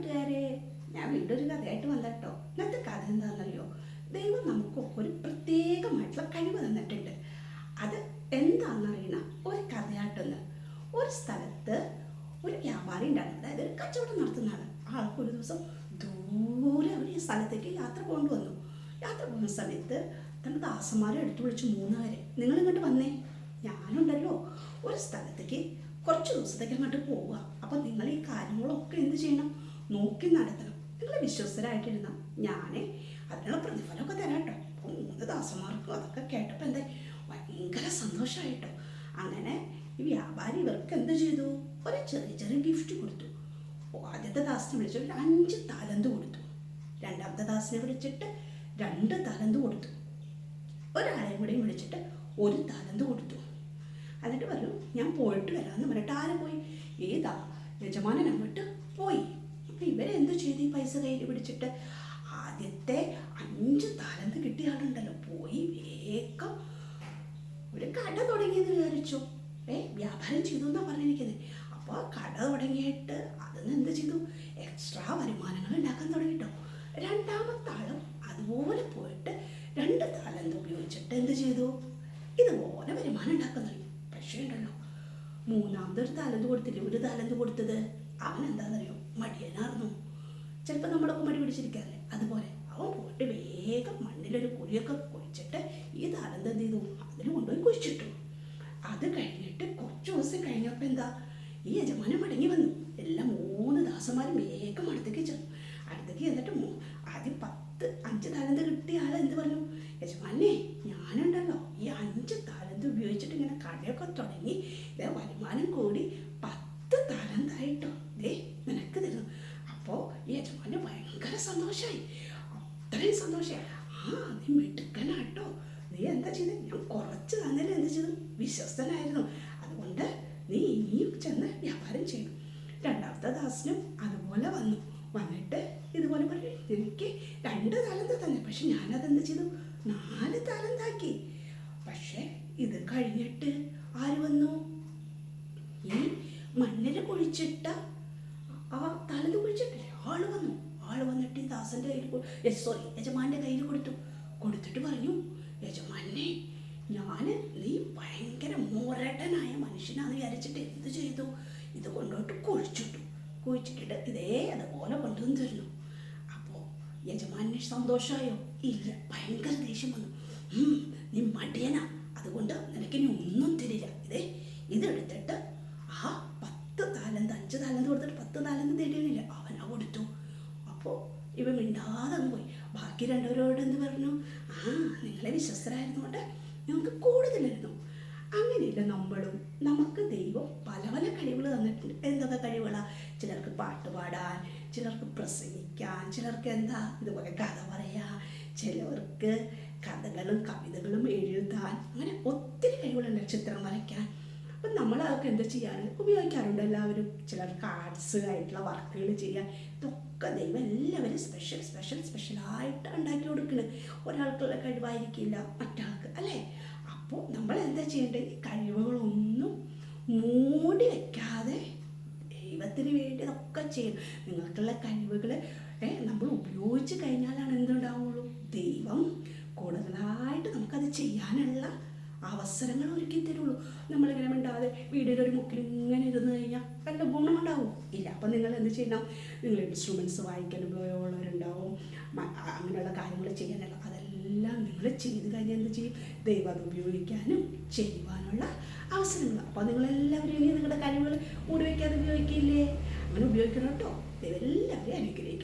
കൂട്ടുകാരെ, ഞാൻ വീണ്ടും ഒരു കഥയായിട്ട് വന്നട്ടോ. ഇന്നത്തെ കഥ എന്താണെന്നറിയോ? ദൈവം നമുക്ക് ഒരു പ്രത്യേകമായിട്ടുള്ള കഴിവ് തന്നിട്ടുണ്ട്. അത് എന്താണെന്നറിയണ ഒരു കഥയായിട്ടൊന്ന്. ഒരു സ്ഥലത്ത് ഒരു വ്യാപാരി ഉണ്ടായിരുന്നു, അതായത് ഒരു കച്ചവടം നടത്തുന്ന ആൾ. ആൾക്ക് ഒരു ദിവസം ദൂരെ ഒരു സ്ഥലത്തേക്ക് യാത്ര കൊണ്ടുവന്നു. യാത്ര പോകുന്ന സമയത്ത് തൻ്റെ ദാസന്മാരെ എടുത്തു വിളിച്ച് 3 പേരെ, നിങ്ങൾ ഇങ്ങോട്ട് വന്നേ, ഞാനുണ്ടല്ലോ ഒരു സ്ഥലത്തേക്ക് കുറച്ച് ദിവസത്തേക്ക് അങ്ങോട്ട് പോവുക. അപ്പം നിങ്ങൾ ഈ കാര്യങ്ങളൊക്കെ എന്ത് ചെയ്യണം, നോക്കി നടത്തണം. നിങ്ങൾ വിശ്വസ്തരായിട്ടിരുന്ന ഞാൻ അതിനുള്ള പ്രതിഫലമൊക്കെ തരാം കേട്ടോ. അപ്പോൾ 3 ദാസന്മാർക്കും അതൊക്കെ കേട്ടപ്പോൾ എന്താ ഭയങ്കര സന്തോഷമായിട്ടോ. അങ്ങനെ ഈ വ്യാപാരി ഇവർക്ക് എന്ത് ചെയ്തു, ഒരു ചെറിയ ചെറിയ ഗിഫ്റ്റ് കൊടുത്തു. ആദ്യത്തെ ദാസിനെ വിളിച്ചിട്ട് 5 താലന്ത് കൊടുത്തു. രണ്ടാമത്തെ ദാസിനെ വിളിച്ചിട്ട് 2 താലന്ത് കൊടുത്തു. ഒരാളെയും കൂടെയും വിളിച്ചിട്ട് 1 താലന്ത് കൊടുത്തു. എന്നിട്ട് പറഞ്ഞു, ഞാൻ പോയിട്ട് വരാമെന്ന് പറഞ്ഞിട്ട് ആരെ പോയി, ഏതാ യജമാനൻ അങ്ങോട്ട് പോയി. അപ്പം ഇവരെന്ത് ചെയ്തു, ഈ പൈസ കയ്യിൽ പിടിച്ചിട്ട് ആദ്യത്തെ 5 താലന്ത് കിട്ടിയ ആളുണ്ടല്ലോ പോയി വേഗം ഒരു കട തുടങ്ങിയെന്ന് വിചാരിച്ചു. വ്യാപാരം ചെയ്തു എന്നാണ് പറഞ്ഞിരിക്കുന്നത്. അപ്പോൾ കട തുടങ്ങിയിട്ട് അതിന് എന്ത് ചെയ്തു, എക്സ്ട്രാ വരുമാനങ്ങൾ ഉണ്ടാക്കാൻ തുടങ്ങിട്ടോ. രണ്ടാമത്തെ ആളും അതുപോലെ പോയിട്ട് 2 താലന്ത് ഉപയോഗിച്ചിട്ട് എന്ത് ചെയ്തു, ഇതുപോലെ വരുമാനം ഉണ്ടാക്കാൻ തുടങ്ങി. പക്ഷേ ഉണ്ടല്ലോ, മൂന്നാമത്തെ ഒരു താലന്ത് കൊടുത്തില്ലേ, 1 താലന്ത് കൊടുത്തത് അവൻ എന്താണെന്നറിയോ, മടിയനായിരുന്നു. ചിലപ്പോൾ നമ്മളൊക്കെ മടി പിടിച്ചിരിക്കാറില്ലേ, അതുപോലെ അവൻ പോയിട്ട് വേഗം മണ്ണിലൊരു കുഴിയൊക്കെ കുഴിച്ചിട്ട് ഈ താലന്ത് എന്ത് ചെയ്തു, അതിന് കൊണ്ടുപോയി കുഴിച്ചിട്ടു. അത് കഴിഞ്ഞിട്ട് കുറച്ച് ദിവസം കഴിഞ്ഞപ്പോൾ എന്താ, ഈ യജമാനൻ മടങ്ങി വന്നു. എല്ലാം 3 ദാസന്മാരും വേഗം അടുത്തേക്ക് ചെന്നു. അടുത്തേക്ക് എന്നിട്ട് ആദ്യം 5 താലന്ത് കിട്ടിയ ആൾ എന്ത് പറഞ്ഞു, യജമാനെ ഞാനുണ്ടല്ലോ ഈ 5 താലന്ത് ഉപയോഗിച്ചിട്ട് ഇങ്ങനെ കടയൊക്കെ തുടങ്ങി, വരുമാനം കൂടി 10 താലന്തായിട്ടോ, നിനക്ക് തരുന്നു. അപ്പോൾ ഈ യജമാന് ഭയങ്കര സന്തോഷമായി, അത്രയും സന്തോഷമായി. നീ മിടുക്കനാട്ടോ, നീ എന്താ ചെയ്തത്, ഞാൻ കുറച്ച് തന്നല്ലേ എന്ത് ചെയ്തു, വിശ്വസ്തനായിരുന്നു, അതുകൊണ്ട് നീ ഇനിയും ചെന്ന് വ്യാപാരം ചെയ്യണം. രണ്ടാമത്തെ ദാസനും അതുപോലെ വന്നിട്ട് ഇതുപോലെ പറഞ്ഞു, എനിക്ക് 2 താലന്ത് തന്നെ, പക്ഷെ ഞാനതെന്ത് ചെയ്തു, 4 താലന്താക്കി. പക്ഷെ ഇത് കഴിഞ്ഞിട്ട് ആര് വന്നു, ഈ മണ്ണിൽ കുഴിച്ചിട്ട ആ താലന്ത് കുഴിച്ചിട്ടില്ലേ ആള് വന്നു. ആള് വന്നിട്ട് ഈ ദാസന്റെ കയ്യിൽ യജമാന്റെ കയ്യിൽ കൊടുത്തിട്ട് പറഞ്ഞു, യജമാനെ നീ ഭയങ്കര മോരട്ടനായ മനുഷ്യനാന്ന് വിചാരിച്ചിട്ട് എന്ത് ചെയ്തു, ഇത് കൊണ്ടോട്ട് കുഴിച്ചിട്ടിട്ട് അതുപോലെ കൊണ്ടുവന്ന് തരുന്നു. അപ്പോൾ യജമാനെ സന്തോഷമായോ, ഇല്ല, ഭയങ്കര ദേഷ്യം വന്നു. നീ മടിയനാ, അതുകൊണ്ട് നിനക്കിനി ഒന്നും തരില്ല, ഇതെടുത്തിട്ട് ആ 10 താലന്ത് 5 താലന്ത് കൊടുത്തിട്ട് 10 താലന്ത് തരികയില്ല, അവനാ കൊടുത്തു. അപ്പോൾ ഇവ മിണ്ടാതെ അങ്ങ് പോയി. ബാക്കി 2 പേരോട് എന്ത് പറഞ്ഞു, നിങ്ങളെ വിശ്വസ്തരായിരുന്നോണ്ട് ഞങ്ങൾക്ക് കൂടുതലായിരുന്നു. അങ്ങനെയില്ല നമ്മളും, നമുക്ക് ദൈവം പല പല കഴിവുകൾ തന്നിട്ടുണ്ട്. എന്തൊക്കെ കഴിവുകളാണ്, ചിലർക്ക് പാട്ട് പാടാൻ, ചിലർക്ക് പ്രസംഗിക്കാൻ, ചിലർക്ക് ഇതുപോലെ കഥ പറയാൻ, ചിലവർക്ക് കഥകളും കവിതകളും എഴുതാൻ, അങ്ങനെ ഒത്തിരി കഴിവുകളുണ്ട്, ചിത്രം വരയ്ക്കാൻ. അപ്പം നമ്മളതൊക്കെ എന്താ ചെയ്യാൻ ഉപയോഗിക്കാറുണ്ട് എല്ലാവരും. ചിലർക്ക് ആർട്സ് ആയിട്ടുള്ള വർക്കുകൾ ചെയ്യാൻ. ഇതൊക്കെ ദൈവം എല്ലാവരും സ്പെഷ്യലായിട്ട് ഉണ്ടാക്കി കൊടുക്കുന്നത്. ഒരാൾക്കുള്ള കഴിവായിരിക്കില്ല മറ്റാൾക്ക്, അല്ലേ? അപ്പോൾ നമ്മൾ എന്താ ചെയ്യേണ്ടത്, ഈ കഴിവുകളൊന്നും മൂടി വയ്ക്കാതെ ദൈവത്തിന് വേണ്ടി അതൊക്കെ ചെയ്യണം. നിങ്ങൾക്കുള്ള കഴിവുകൾ നമ്മൾ ഉപയോഗിച്ച് കഴിഞ്ഞാലാണ് എന്തുണ്ടാവുള്ളൂ, ദൈവം കൂടുതലായിട്ട് നമുക്കത് ചെയ്യാനുള്ള അവസരങ്ങൾ ഒരുക്കി തരുള്ളൂ. നമ്മളിങ്ങനെ മിണ്ടാതെ വീടിൻ്റെ ഒരു മുക്കിൽ ഇങ്ങനെ ഇരുന്ന് കഴിഞ്ഞാൽ നല്ല ഗുണമുണ്ടാവും ഇല്ല. അപ്പം നിങ്ങൾ എന്ത് ചെയ്യണം, നിങ്ങൾ ഇൻസ്ട്രുമെൻറ്റ്സ് വായിക്കാൻ ഉപയോഗമുള്ളവരുണ്ടാവും, അങ്ങനെയുള്ള കാര്യങ്ങൾ ചെയ്യാനുള്ള അതെല്ലാം നിങ്ങൾ ചെയ്ത് കഴിഞ്ഞാൽ എന്ത് ചെയ്യും, ദൈവം അത് ഉപയോഗിക്കാനും ചെയ്യുവാനുള്ള അവസരങ്ങൾ. അപ്പോൾ നിങ്ങളെല്ലാവരും ഇനി നിങ്ങളുടെ കഴിവുകൾ മൂടി വയ്ക്കാതെ ഉപയോഗിക്കില്ലേ, അങ്ങനെ ഉപയോഗിക്കണം കേട്ടോ. ദൈവം എല്ലാവരെയും അനുഗ്രഹിക്കും.